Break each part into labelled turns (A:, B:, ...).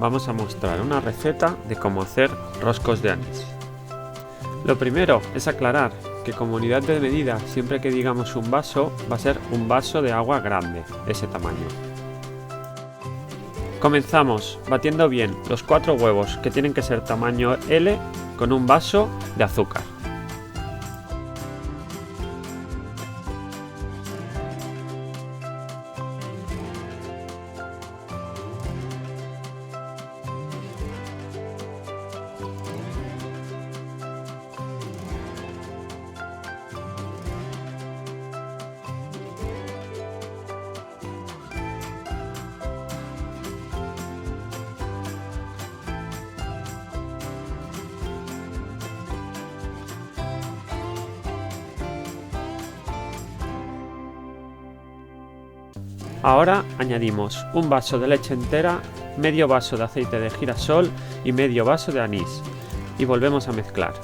A: vamos a mostrar una receta de cómo hacer roscos de anís. Lo primero es aclarar que como unidad de medida, siempre que digamos un vaso, va a ser un vaso de agua grande, de ese tamaño. Comenzamos batiendo bien los 4 huevos, que tienen que ser tamaño L, con un vaso de azúcar. Ahora añadimos un vaso de leche entera, medio vaso de aceite de girasol y medio vaso de anís y volvemos a mezclar.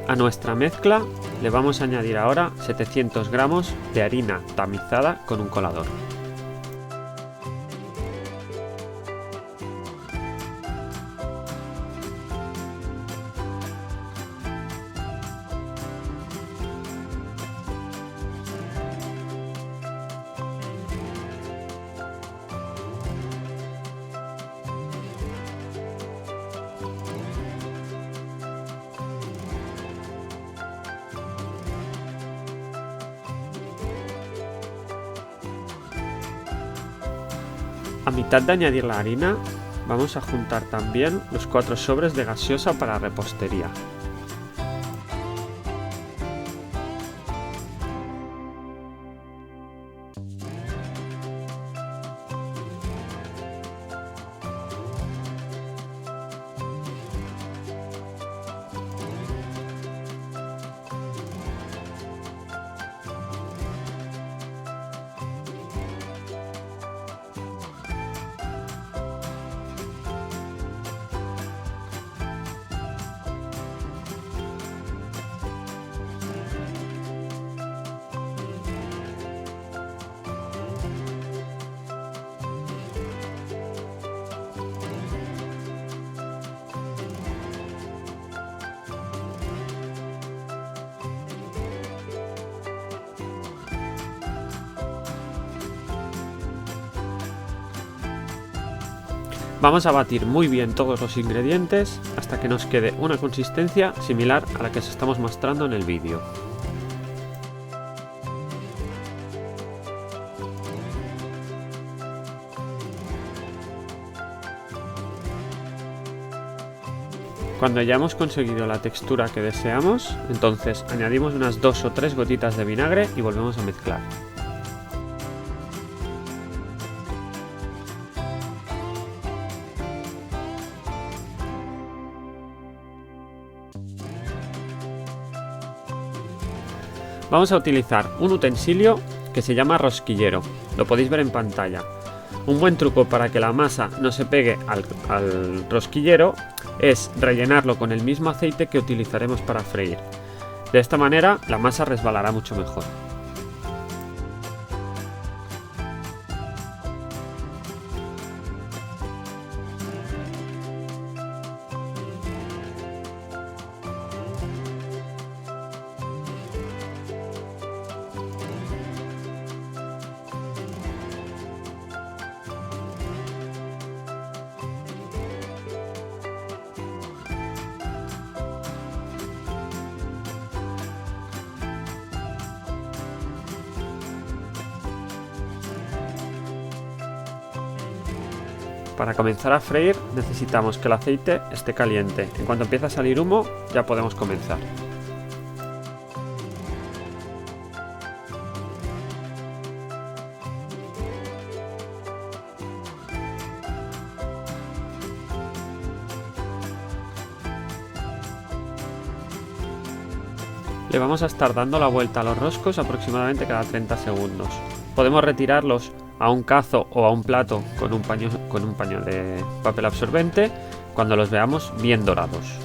A: A nuestra mezcla le vamos a añadir ahora 700 gramos de harina tamizada con un colador. A mitad de añadir la harina, vamos a juntar también los 4 sobres de gaseosa para repostería. Vamos a batir muy bien todos los ingredientes hasta que nos quede una consistencia similar a la que os estamos mostrando en el vídeo. Cuando ya hemos conseguido la textura que deseamos, entonces añadimos unas 2 o 3 gotitas de vinagre y volvemos a mezclar. Vamos a utilizar un utensilio que se llama rosquillero, lo podéis ver en pantalla. Un buen truco para que la masa no se pegue al rosquillero es rellenarlo con el mismo aceite que utilizaremos para freír. De esta manera la masa resbalará mucho mejor. Para comenzar a freír necesitamos que el aceite esté caliente. En cuanto empiece a salir humo, ya podemos comenzar. Le vamos a estar dando la vuelta a los roscos aproximadamente cada 30 segundos. Podemos retirarlos a un cazo o a un plato con un paño de papel absorbente cuando los veamos bien dorados.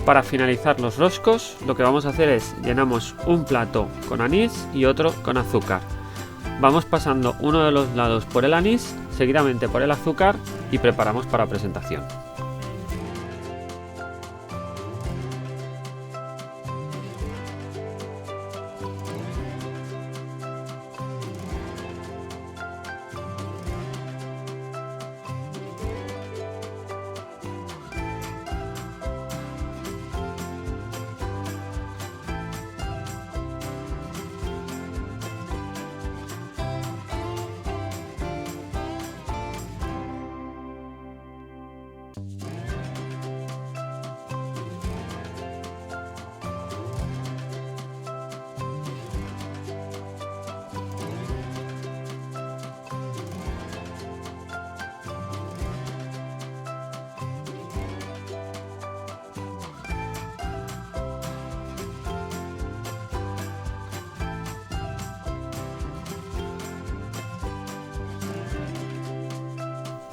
A: Para finalizar los roscos, lo que vamos a hacer es llenamos un plato con anís y otro con azúcar. Vamos pasando uno de los lados por el anís, seguidamente por el azúcar y preparamos para presentación.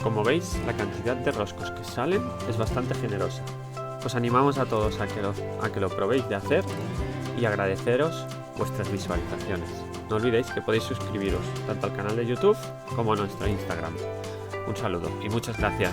A: Como veis, la cantidad de roscos que salen es bastante generosa. Os animamos a todos a que lo probéis de hacer y agradeceros vuestras visualizaciones. No olvidéis que podéis suscribiros tanto al canal de YouTube como a nuestro Instagram. Un saludo y muchas gracias.